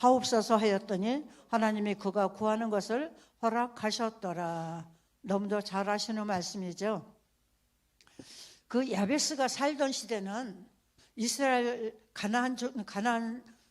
하옵소서 하였더니 하나님이 그가 구하는 것을 허락하셨더라. 너무도 잘 아시는 말씀이죠. 그 야베스가 살던 시대는 이스라엘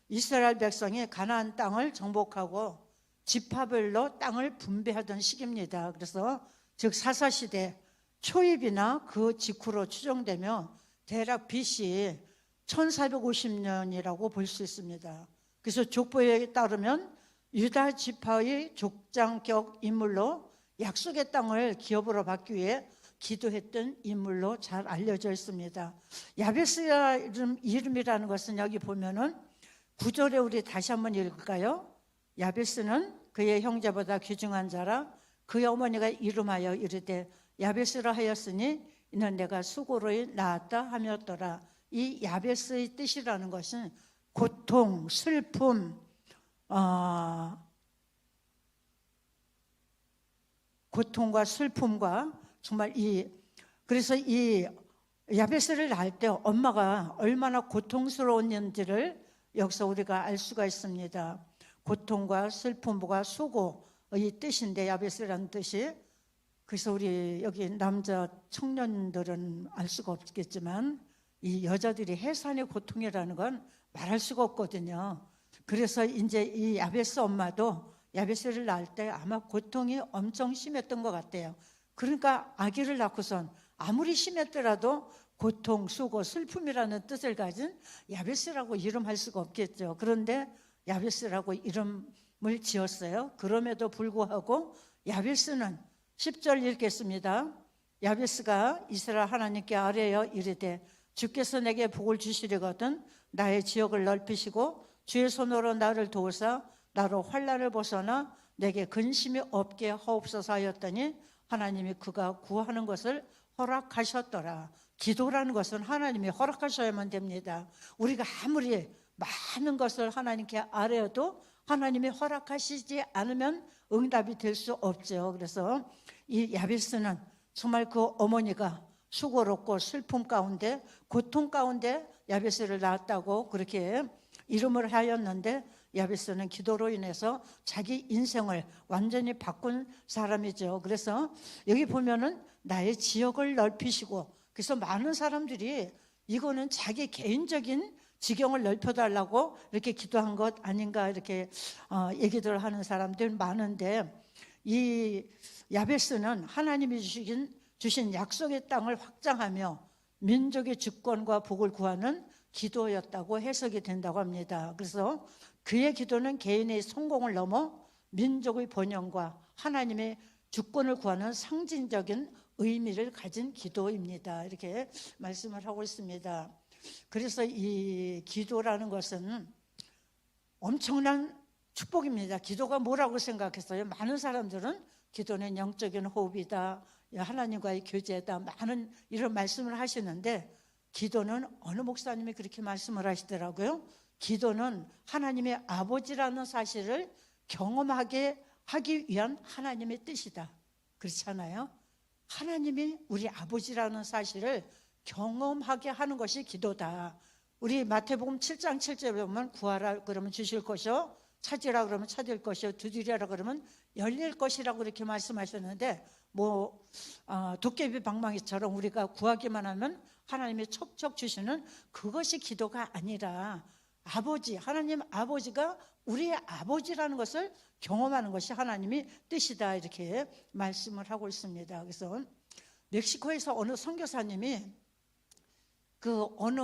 이스라엘 백성이 가나안 땅을 정복하고 지파별로 땅을 분배하던 시기입니다. 그래서 즉 사사시대 초입이나 그 직후로 추정되며 대략 BC 1450년이라고 볼 수 있습니다. 그래서 족보에 따르면 유다 지파의 족장격 인물로 약속의 땅을 기업으로 받기 위해 기도했던 인물로 잘 알려져 있습니다. 야베스야 이름이라는 것은 여기 보면은 9절에 우리 다시 한번 읽을까요? 야베스는 그의 형제보다 귀중한 자라 그의 어머니가 이름하여 이르되 야베스라 하였으니 이는 내가 수고로 낳았다 하였더라. 이 야베스의 뜻이라는 것은 고통, 슬픔, 고통과 슬픔과 정말 그래서 이 야베스를 낳을 때 엄마가 얼마나 고통스러웠는지를 여기서 우리가 알 수가 있습니다. 고통과 슬픔과 수고의 뜻인데 야베스라는 뜻이. 그래서 우리 여기 남자 청년들은 알 수가 없겠지만 이 여자들이 해산의 고통이라는 건 말할 수가 없거든요. 그래서 이제 이 야베스 엄마도 야베스를 낳을 때 아마 고통이 엄청 심했던 것 같아요. 그러니까 아기를 낳고선 아무리 심했더라도 고통, 수고, 슬픔이라는 뜻을 가진 야베스라고 이름할 수가 없겠죠. 그런데 야베스라고 이름을 지었어요. 그럼에도 불구하고 야베스는 10절 읽겠습니다. 야베스가 이스라엘 하나님께 아뢰어 이르되 주께서 내게 복을 주시려거든 나의 지역을 넓히시고 주의 손으로 나를 도우사 나로 환난을 벗어나 내게 근심이 없게 하옵소서 하였더니 하나님이 그가 구하는 것을 허락하셨더라. 기도라는 것은 하나님이 허락하셔야만 됩니다. 우리가 아무리 많은 것을 하나님께 아뢰어도 하나님이 허락하시지 않으면 응답이 될 수 없죠. 그래서 이 야베스는 정말 그 어머니가 수고롭고 슬픔 가운데 고통 가운데 야베스를 낳았다고 그렇게 이름을 하였는데 야베스는 기도로 인해서 자기 인생을 완전히 바꾼 사람이죠. 그래서 여기 보면은 나의 지역을 넓히시고, 그래서 많은 사람들이 이거는 자기 개인적인 지경을 넓혀달라고 이렇게 기도한 것 아닌가 이렇게 얘기들 하는 사람들 많은데, 이 야베스는 하나님이 주신 약속의 땅을 확장하며 민족의 주권과 복을 구하는 기도였다고 해석이 된다고 합니다. 그래서 그의 기도는 개인의 성공을 넘어 민족의 번영과 하나님의 주권을 구하는 상징적인 의미를 가진 기도입니다. 이렇게 말씀을 하고 있습니다. 그래서 이 기도라는 것은 엄청난 축복입니다. 기도가 뭐라고 생각했어요? 많은 사람들은 기도는 영적인 호흡이다, 하나님과의 교제다, 많은 이런 말씀을 하시는데, 기도는 어느 목사님이 그렇게 말씀을 하시더라고요. 기도는 하나님의 아버지라는 사실을 경험하게 하기 위한 하나님의 뜻이다. 그렇잖아요. 하나님이 우리 아버지라는 사실을 경험하게 하는 것이 기도다. 우리 마태복음 7장 7절에 보면 구하라 그러면 주실 것이요, 찾으라 그러면 찾을 것이요, 두드리라 그러면 열릴 것이라고 이렇게 말씀하셨는데, 도깨비 방망이처럼 우리가 구하기만 하면 하나님이 척척 주시는 그것이 기도가 아니라 아버지, 하나님 아버지가 우리의 아버지라는 것을 경험하는 것이 하나님의 뜻이다, 이렇게 말씀을 하고 있습니다. 그래서 멕시코에서 어느 선교사님이 그 어느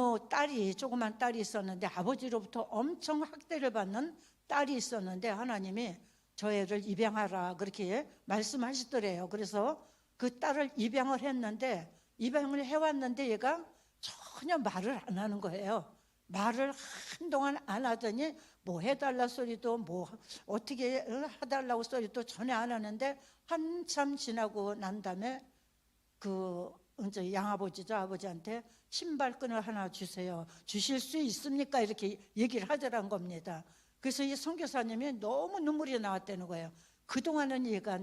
조그만 딸이 있었는데 아버지로부터 엄청 학대를 받는 딸이 있었는데 하나님이 저 애를 입양하라 그렇게 말씀하시더래요. 그래서 그 딸을 입양을 해왔는데 얘가 전혀 말을 안 하는 거예요. 말을 한동안 안 하더니 뭐 해달라 소리도 뭐 어떻게 해달라고 소리도 전혀 안 하는데, 한참 지나고 난 다음에 그 이제 양아버지죠, 아버지한테 신발끈을 하나 주세요. 주실 수 있습니까? 이렇게 얘기를 하더란 겁니다. 그래서 이 선교사님이 너무 눈물이 나왔다는 거예요. 그동안은 얘가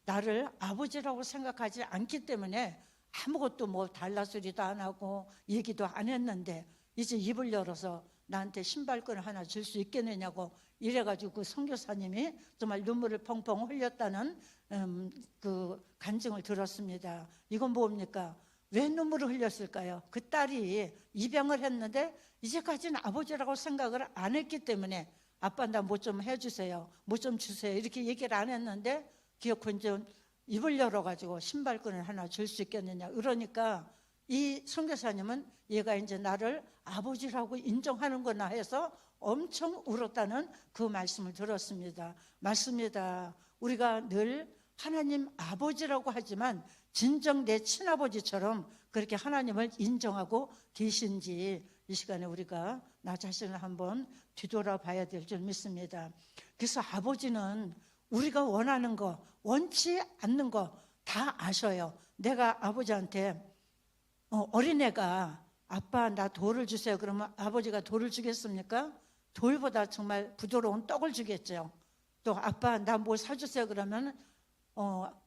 나를 아버지라고 생각하지 않기 때문에 아무것도 뭐 달라 소리도 안 하고 얘기도 안 했는데, 이제 입을 열어서 나한테 신발끈을 하나 줄 수 있겠느냐고 이래가지고 그 선교사님이 정말 눈물을 펑펑 흘렸다는 그 간증을 들었습니다. 이건 뭡니까? 왜 눈물을 흘렸을까요? 그 딸이 입양을 했는데 이제까지는 아버지라고 생각을 안 했기 때문에 아빠 나 뭐 좀 해주세요, 뭐 좀 주세요 이렇게 얘기를 안 했는데 기어코 이제 입을 열어가지고 신발끈을 하나 줄 수 있겠느냐. 그러니까 이 선교사님은 얘가 이제 나를 아버지라고 인정하는구나 해서 엄청 울었다는 그 말씀을 들었습니다. 맞습니다. 우리가 늘 하나님 아버지라고 하지만 진정 내 친아버지처럼 그렇게 하나님을 인정하고 계신지 이 시간에 우리가 나 자신을 한번 뒤돌아봐야 될 줄 믿습니다. 그래서 아버지는 우리가 원하는 거, 원치 않는 거 다 아셔요. 내가 아버지한테 어린애가 아빠 나 돌을 주세요 그러면 아버지가 돌을 주겠습니까? 돌보다 정말 부드러운 떡을 주겠죠. 또 아빠 나 뭐 사주세요 그러면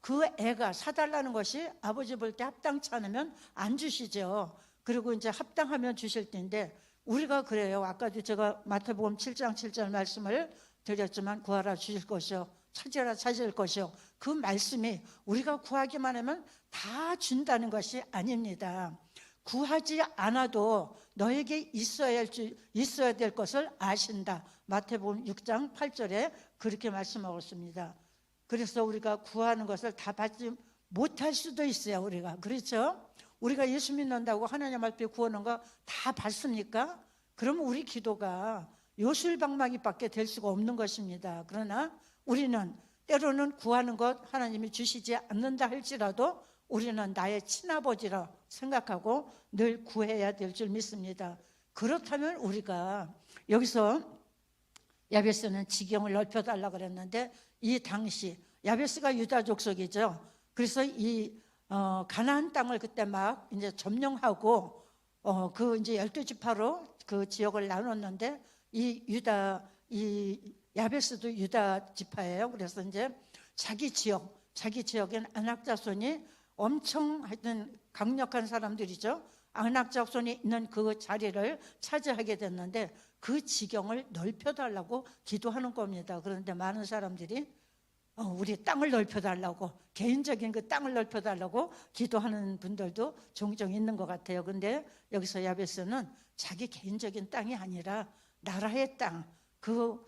그 애가 사달라는 것이 아버지 볼 때 합당치 않으면 안 주시죠. 그리고 이제 합당하면 주실 텐데 우리가 그래요. 아까도 제가 마태복음 7장 7절 말씀을 드렸지만 구하라 주실 것이요 찾으라 찾을 것이요. 그 말씀이 우리가 구하기만 하면 다 준다는 것이 아닙니다. 구하지 않아도 너에게 있어야 될 것을 아신다. 마태복음 6장 8절에 그렇게 말씀하고 있습니다. 그래서 우리가 구하는 것을 다 받지 못할 수도 있어요. 우리가 그렇죠? 우리가 예수 믿는다고 하나님 앞에 구하는 거 다 받습니까? 그러면 우리 기도가 요술방망이밖에 될 수가 없는 것입니다. 그러나 우리는 때로는 구하는 것 하나님이 주시지 않는다 할지라도 우리는 나의 친아버지라 생각하고 늘 구해야 될 줄 믿습니다. 그렇다면 우리가 여기서 야베스는 지경을 넓혀달라 그랬는데 이 당시 야베스가 유다 족속이죠. 그래서 이 가나안 땅을 그때 막 이제 점령하고 그 이제 12지파로 그 지역을 나눴는데 이 야베스도 유다 지파예요. 그래서 이제 자기 지역엔 안악자손이 엄청 하여튼 강력한 사람들이죠. 안악자손이 있는 그 자리를 차지하게 됐는데 그 지경을 넓혀달라고 기도하는 겁니다. 그런데 많은 사람들이 우리 땅을 넓혀달라고 개인적인 그 땅을 넓혀달라고 기도하는 분들도 종종 있는 것 같아요. 그런데 여기서 야베스는 자기 개인적인 땅이 아니라 나라의 땅, 그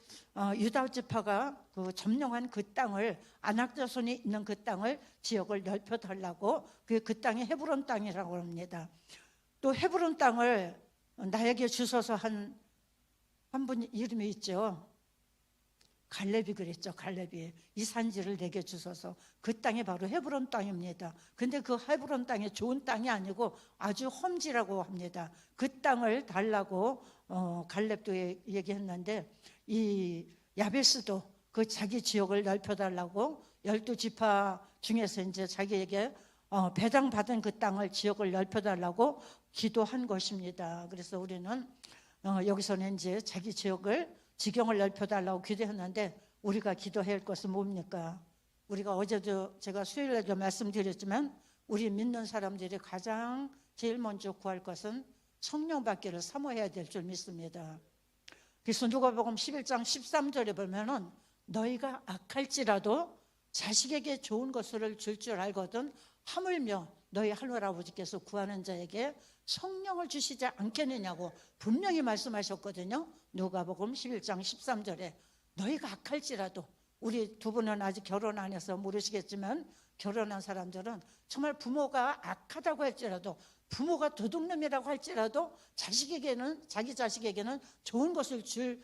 유다 지파가 그 점령한 그 땅을 안악자손이 있는 그 땅을 지역을 넓혀달라고 그 땅이 헤브론 땅이라고 합니다. 또 헤브론 땅을 나에게 주셔서 한 분 이름이 있죠. 갈렙이 그랬죠. 갈렙이 이 산지를 내게 주셔서 그 땅이 바로 헤브론 땅입니다. 근데 그 헤브론 땅이 좋은 땅이 아니고 아주 험지라고 합니다. 그 땅을 달라고 갈렙도 얘기했는데 이 야베스도 그 자기 지역을 넓혀달라고 12지파 중에서 이제 자기에게 배당받은 그 땅을 지역을 넓혀달라고 기도한 것입니다. 그래서 우리는 여기서는 이제 자기 지경을 넓혀달라고 기도했는데 우리가 기도해야 할 것은 뭡니까? 우리가 어제도 제가 수요일에도 말씀드렸지만 우리 믿는 사람들이 가장 제일 먼저 구할 것은 성령 받기를 사모해야 될 줄 믿습니다. 그래서 누가복음 11장 13절에 보면은 너희가 악할지라도 자식에게 좋은 것을 줄 줄 알거든 하물며 너희 하늘아버지께서 구하는 자에게 성령을 주시지 않겠느냐고 분명히 말씀하셨거든요. 누가복음 11장 13절에 너희가 악할지라도 우리 두 분은 아직 결혼 안 해서 모르시겠지만 결혼한 사람들은 정말 부모가 악하다고 할지라도 부모가 도둑놈이라고 할지라도 자기 자식에게는 좋은 것을 줄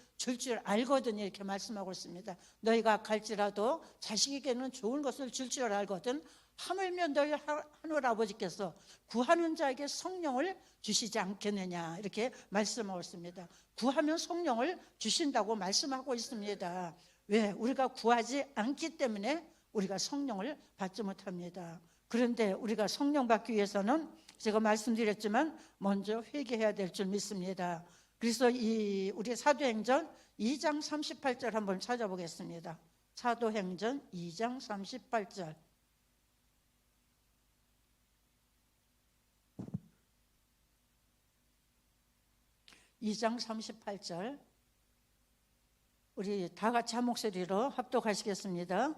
알거든 이렇게 말씀하고 있습니다. 너희가 악할지라도 자식에게는 좋은 것을 줄 줄 알거든 하물며 너희 하늘 아버지께서 구하는 자에게 성령을 주시지 않겠느냐 이렇게 말씀하고 있습니다. 구하면 성령을 주신다고 말씀하고 있습니다. 왜? 우리가 구하지 않기 때문에 우리가 성령을 받지 못합니다. 그런데 우리가 성령 받기 위해서는 제가 말씀드렸지만 먼저 회개해야 될 줄 믿습니다. 그래서 우리 사도행전 2장 38절 한번 찾아보겠습니다. 사도행전 2장 38절. 2장 38절 우리 다 같이 한 목소리로 합독하시겠습니다.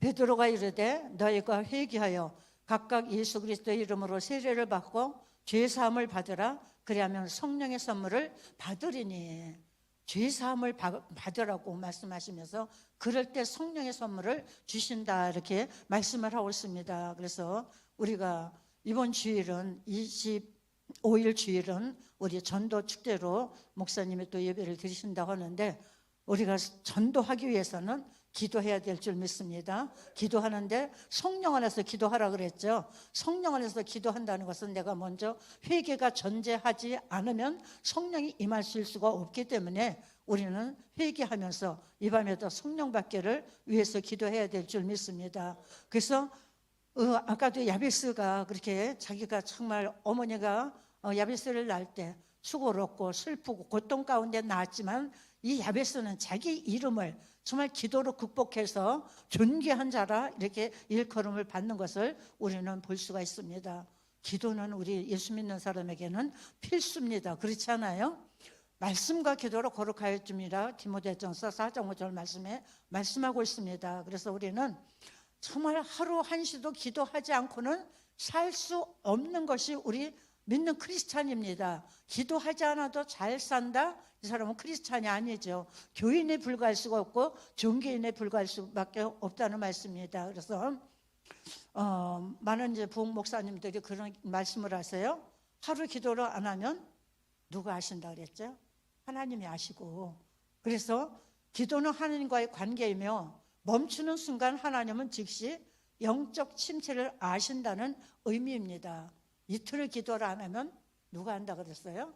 베드로가 이르되 너희가 회개하여 각각 예수 그리스도의 이름으로 세례를 받고 죄 사함을 받으라. 그리하면 성령의 선물을 받으리니. 죄 사함을 받으라고 말씀하시면서 그럴 때 성령의 선물을 주신다 이렇게 말씀을 하고 있습니다. 그래서 우리가 이번 주일은 25일 주일은 우리 전도 축제로 목사님이 또 예배를 드리신다고 하는데 우리가 전도하기 위해서는 기도해야 될 줄 믿습니다. 기도하는데 성령 안에서 기도하라 그랬죠. 성령 안에서 기도한다는 것은 내가 먼저 회개가 전제하지 않으면 성령이 임하실 수가 없기 때문에 우리는 회개하면서 이 밤에도 성령 받기를 위해서 기도해야 될 줄 믿습니다. 그래서 아까도 야베스가 그렇게 자기가 정말 어머니가 야베스를 낳을 때 수고롭고 슬프고 고통 가운데 낳았지만 이 야베스는 자기 이름을 정말 기도로 극복해서 존귀한 자라 이렇게 일컬음을 받는 것을 우리는 볼 수가 있습니다. 기도는 우리 예수 믿는 사람에게는 필수입니다. 그렇지 않아요? 말씀과 기도로 거룩하여 줍니다. 디모데전서 4장 5절 말씀에 말씀하고 있습니다. 그래서 우리는 정말 하루 한시도 기도하지 않고는 살 수 없는 것이 우리 믿는 크리스찬입니다. 기도하지 않아도 잘 산다? 이 사람은 크리스찬이 아니죠. 교인에 불과할 수가 없고 종교인에 불과할 수밖에 없다는 말씀입니다. 그래서 많은 이제 부흥 목사님들이 그런 말씀을 하세요. 하루 기도를 안 하면 누가 아신다 그랬죠? 하나님이 아시고. 그래서 기도는 하나님과의 관계이며 멈추는 순간 하나님은 즉시 영적 침체를 아신다는 의미입니다. 이틀을 기도를 안 하면 누가 한다 그랬어요?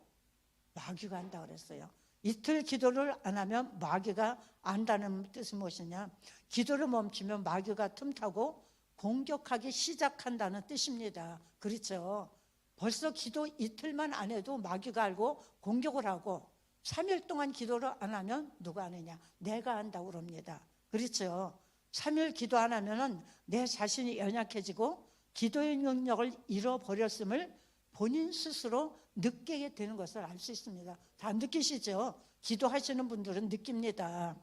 마귀가 한다 그랬어요. 이틀 기도를 안 하면 마귀가 안다는 뜻이 무엇이냐? 기도를 멈추면 마귀가 틈타고 공격하기 시작한다는 뜻입니다. 그렇죠? 벌써 기도 이틀만 안 해도 마귀가 알고 공격을 하고 3일 동안 기도를 안 하면 누가 하느냐? 내가 한다고 그럽니다. 그렇죠? 3일 기도 안 하면은 내 자신이 연약해지고 기도의 능력을 잃어버렸음을 본인 스스로 느끼게 되는 것을 알 수 있습니다. 다 느끼시죠? 기도하시는 분들은 느낍니다.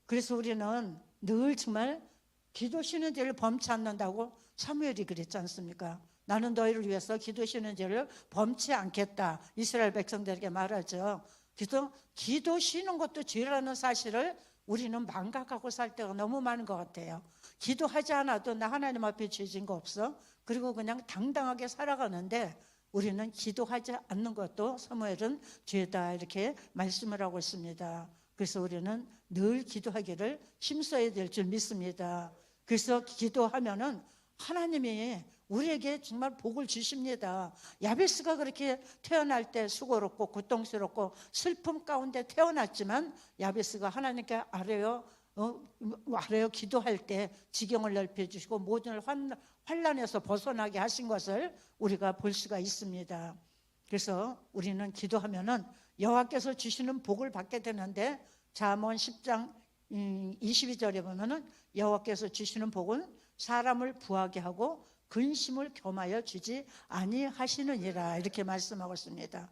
그래서 우리는 늘 정말 기도 쉬는 죄를 범치 않는다고 사무엘이 그랬지 않습니까? 나는 너희를 위해서 기도 쉬는 죄를 범치 않겠다 이스라엘 백성들에게 말하죠. 그래서 기도 쉬는 것도 죄라는 사실을 우리는 망각하고 살 때가 너무 많은 것 같아요. 기도하지 않아도 나 하나님 앞에 죄진 거 없어? 그리고 그냥 당당하게 살아가는데 우리는 기도하지 않는 것도 사무엘은 죄다 이렇게 말씀을 하고 있습니다. 그래서 우리는 늘 기도하기를 힘써야 될 줄 믿습니다. 그래서 기도하면은 하나님이 우리에게 정말 복을 주십니다. 야베스가 그렇게 태어날 때 수고롭고 고통스럽고 슬픔 가운데 태어났지만 야베스가 하나님께 아뢰어 기도할 때 지경을 넓혀주시고 모든 환난에서 벗어나게 하신 것을 우리가 볼 수가 있습니다. 그래서 우리는 기도하면은 여호와께서 주시는 복을 받게 되는데 잠언 10장 22절에 보면은 여호와께서 주시는 복은 사람을 부하게 하고 근심을 겸하여 주지 아니하시느니라 이렇게 말씀하고 있습니다.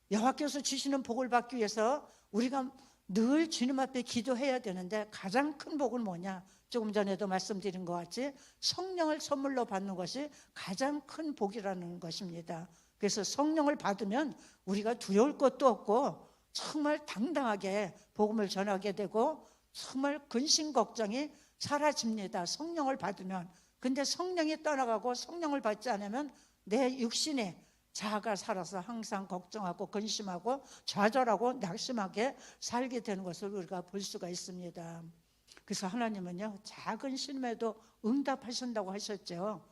여호와께서 주시는 복을 받기 위해서 우리가 늘 주님 앞에 기도해야 되는데 가장 큰 복은 뭐냐? 조금 전에도 말씀드린 것 같이 성령을 선물로 받는 것이 가장 큰 복이라는 것입니다. 그래서 성령을 받으면 우리가 두려울 것도 없고 정말 당당하게 복음을 전하게 되고 정말 근심 걱정이 사라집니다. 성령을 받으면. 근데 성령이 떠나가고 성령을 받지 않으면 내 육신이 자아가 살아서 항상 걱정하고 근심하고 좌절하고 낙심하게 살게 되는 것을 우리가 볼 수가 있습니다. 그래서 하나님은요 작은 신음에도 응답하신다고 하셨죠.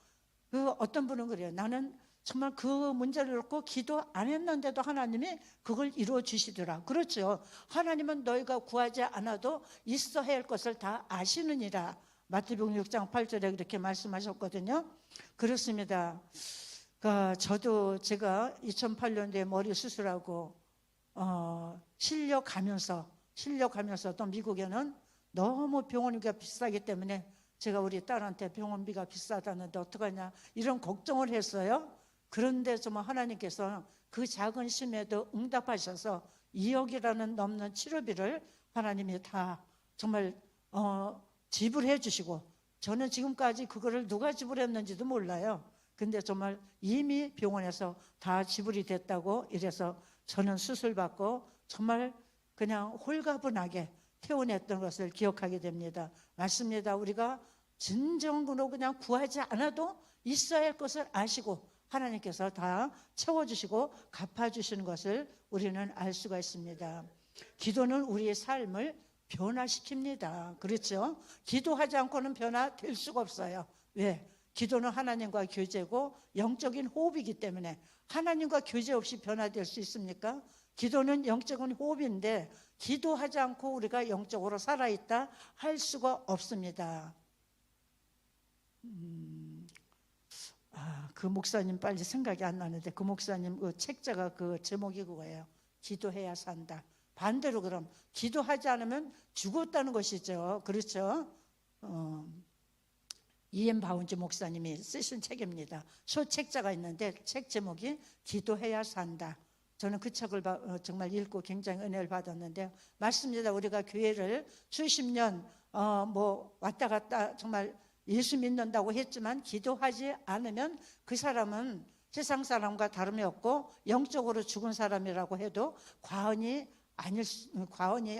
그 어떤 분은 그래요. 나는 정말 그 문제를 놓고 기도 안 했는데도 하나님이 그걸 이루어 주시더라. 그렇죠. 하나님은 너희가 구하지 않아도 있어야 할 것을 다 아시느니라. 마태복음 6장 8절에 그렇게 말씀하셨거든요. 그렇습니다. 저도 제가 2008년도에 머리 수술하고 실려가면서 또 미국에는 너무 병원비가 비싸기 때문에 제가 우리 딸한테 병원비가 비싸다는데 어떡하냐 이런 걱정을 했어요. 그런데 정말 하나님께서 그 작은 심에도 응답하셔서 2억이라는 넘는 치료비를 하나님이 다 정말 지불해 주시고, 저는 지금까지 그거를 누가 지불했는지도 몰라요. 근데 정말 이미 병원에서 다 지불이 됐다고 이래서 저는 수술받고 정말 그냥 홀가분하게 퇴원했던 것을 기억하게 됩니다. 맞습니다. 우리가 진정으로 그냥 구하지 않아도 있어야 할 것을 아시고 하나님께서 다 채워주시고 갚아주시는 것을 우리는 알 수가 있습니다. 기도는 우리의 삶을 변화시킵니다. 그렇죠? 기도하지 않고는 변화될 수가 없어요. 왜? 기도는 하나님과 교제고 영적인 호흡이기 때문에 하나님과 교제 없이 변화될 수 있습니까? 기도는 영적인 호흡인데 기도하지 않고 우리가 영적으로 살아있다 할 수가 없습니다. 그 목사님 빨리 생각이 안 나는데, 그 목사님 그 책자가 그 제목이 그거예요. 기도해야 산다. 반대로 그럼 기도하지 않으면 죽었다는 것이죠. 그렇죠? 이엠 바운지 목사님이 쓰신 책입니다. 소책자가 있는데 책 제목이 기도해야 산다. 저는 그 책을 정말 읽고 굉장히 은혜를 받았는데, 맞습니다. 우리가 교회를 수십 년 왔다 갔다 정말 예수 믿는다고 했지만 기도하지 않으면 그 사람은 세상 사람과 다름이 없고 영적으로 죽은 사람이라고 해도 과언이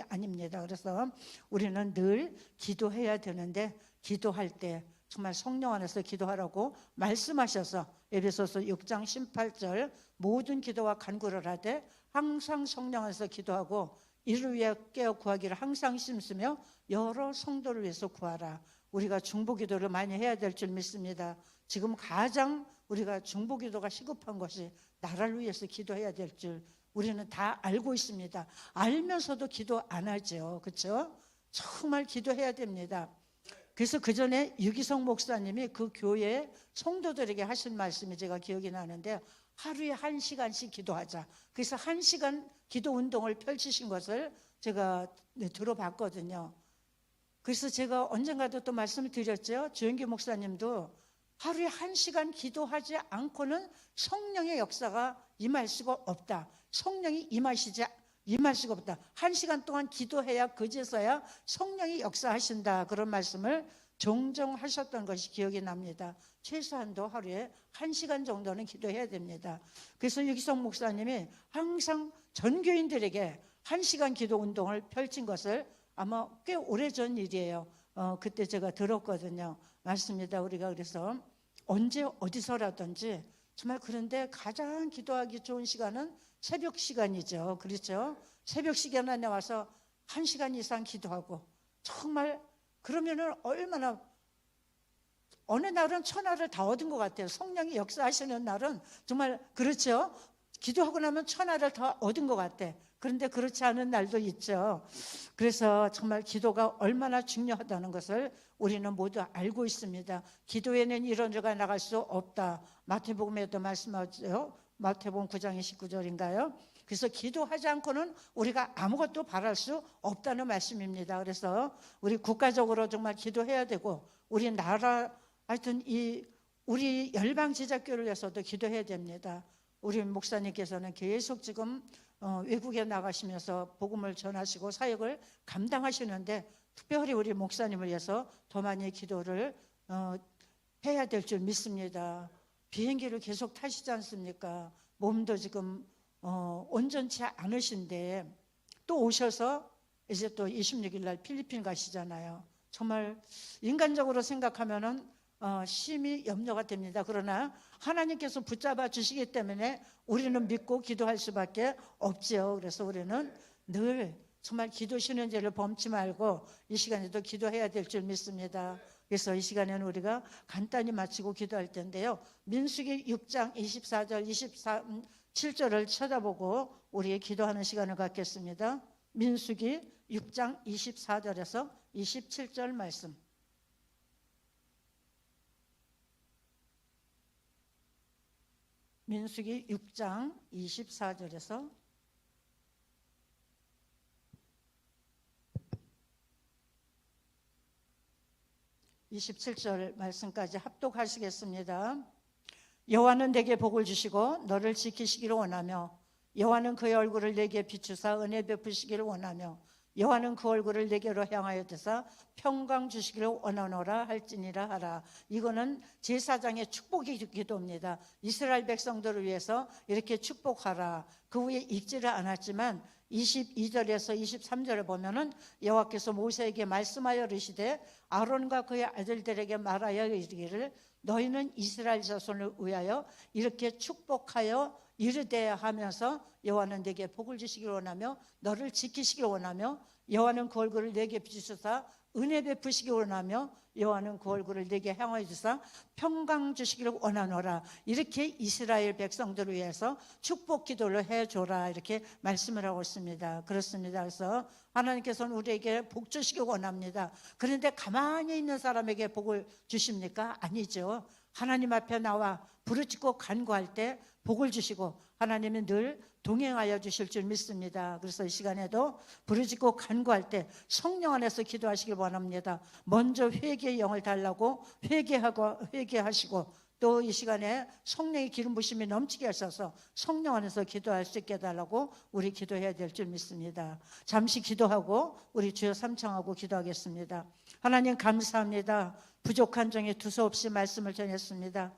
아닙니다. 그래서 우리는 늘 기도해야 되는데, 기도할 때 정말 성령 안에서 기도하라고 말씀하셔서 에베소서 6장 18절 모든 기도와 간구를 하되 항상 성령 안에서 기도하고 이를 위해 깨어 구하기를 항상 힘쓰며 여러 성도를 위해서 구하라. 우리가 중보기도를 많이 해야 될 줄 믿습니다. 지금 가장 우리가 중보기도가 시급한 것이 나라를 위해서 기도해야 될 줄 우리는 다 알고 있습니다. 알면서도 기도 안 하죠. 그렇죠? 정말 기도해야 됩니다. 그래서 그 전에 유기성 목사님이 그 교회 성도들에게 하신 말씀이 제가 기억이 나는데, 하루에 1시간씩 기도하자. 그래서 1시간 기도 운동을 펼치신 것을 제가 들어봤거든요. 그래서 제가 언젠가도 또 말씀을 드렸죠. 주영기 목사님도 하루에 1시간 기도하지 않고는 성령의 역사가 임할 수가 없다. 성령이 임할 수가 없다. 1시간 동안 기도해야 그제서야 성령이 역사하신다. 그런 말씀을 종종 하셨던 것이 기억이 납니다. 최소한도 하루에 1시간 정도는 기도해야 됩니다. 그래서 유기성 목사님이 항상 전교인들에게 1시간 기도 운동을 펼친 것을 아마 꽤 오래전 일이에요. 그때 제가 들었거든요. 맞습니다. 우리가 그래서 언제 어디서라든지 정말, 그런데 가장 기도하기 좋은 시간은 새벽 시간이죠. 그렇죠? 새벽 시간에 와서 1시간 이상 기도하고, 정말 그러면은 얼마나, 어느 날은 천하를 다 얻은 것 같아요. 성령이 역사하시는 날은 정말 그렇죠. 기도하고 나면 천하를 다 얻은 것 같아. 그런데 그렇지 않은 날도 있죠. 그래서 정말 기도가 얼마나 중요하다는 것을 우리는 모두 알고 있습니다. 기도에는 이런 자가 나갈 수 없다. 마태복음에도 말씀하죠. 마태복음 9장 29절인가요? 그래서 기도하지 않고는 우리가 아무것도 바랄 수 없다는 말씀입니다. 그래서 우리 국가적으로 정말 기도해야 되고, 우리 나라, 하여튼 우리 열방 제자교를 위해서도 기도해야 됩니다. 우리 목사님께서는 계속 지금 외국에 나가시면서 복음을 전하시고 사역을 감당하시는데, 특별히 우리 목사님을 위해서 더 많이 기도를 해야 될 줄 믿습니다. 비행기를 계속 타시지 않습니까? 몸도 지금 온전치 않으신데 또 오셔서 이제 또 26일 날 필리핀 가시잖아요. 정말 인간적으로 생각하면은 심히 염려가 됩니다. 그러나 하나님께서 붙잡아 주시기 때문에 우리는 믿고 기도할 수밖에 없지요. 그래서 우리는 늘 정말 기도 신은제를 범치 말고 이 시간에도 기도해야 될 줄 믿습니다. 그래서 이 시간에는 우리가 간단히 마치고 기도할 텐데요. 민수기 6장 24절 27절을 쳐다보고 우리의 기도하는 시간을 갖겠습니다. 민수기 6장 24절에서 27절 말씀. 민수기 6장 24절에서 27절 말씀까지 합독하시겠습니다. 여호와는 내게 복을 주시고 너를 지키시기를 원하며 여호와는 그의 얼굴을 내게 비추사 은혜 베푸시기를 원하며 여호와는 그 얼굴을 내게로 향하여 드사 평강 주시기를 원하노라 할지니라 하라. 이거는 제사장의 축복의 기도입니다. 이스라엘 백성들을 위해서 이렇게 축복하라. 그 후에 읽지를 않았지만 22절에서 23절에 보면은 여호와께서 모세에게 말씀하여 이르시되 아론과 그의 아들들에게 말하여 이르기를 너희는 이스라엘 자손을 위하여 이렇게 축복하여 이르되 하면서 여호와는 내게 복을 주시기를 원하며 너를 지키시기를 원하며 여호와는 그 얼굴을 내게 비추사 은혜 베푸시기를 원하며 여호와는 그 얼굴을 내게 향하여 주사 평강 주시기를 원하노라. 이렇게 이스라엘 백성들을 위해서 축복 기도를 해줘라 이렇게 말씀을 하고 있습니다. 그렇습니다. 그래서 하나님께서는 우리에게 복 주시기 원합니다. 그런데 가만히 있는 사람에게 복을 주십니까? 아니죠. 하나님 앞에 나와 부르짖고 간구할 때 복을 주시고 하나님은 늘 동행하여 주실 줄 믿습니다. 그래서 이 시간에도 부르짖고 간구할 때 성령 안에서 기도하시길 원합니다. 먼저 회개의 영을 달라고 회개하시고 또 이 시간에 성령의 기름 부심이 넘치게 하셔서 성령 안에서 기도할 수 있게 해달라고 우리 기도해야 될 줄 믿습니다. 잠시 기도하고 우리 주여 삼창하고 기도하겠습니다. 하나님 감사합니다. 부족한 종이 두서없이 말씀을 전했습니다.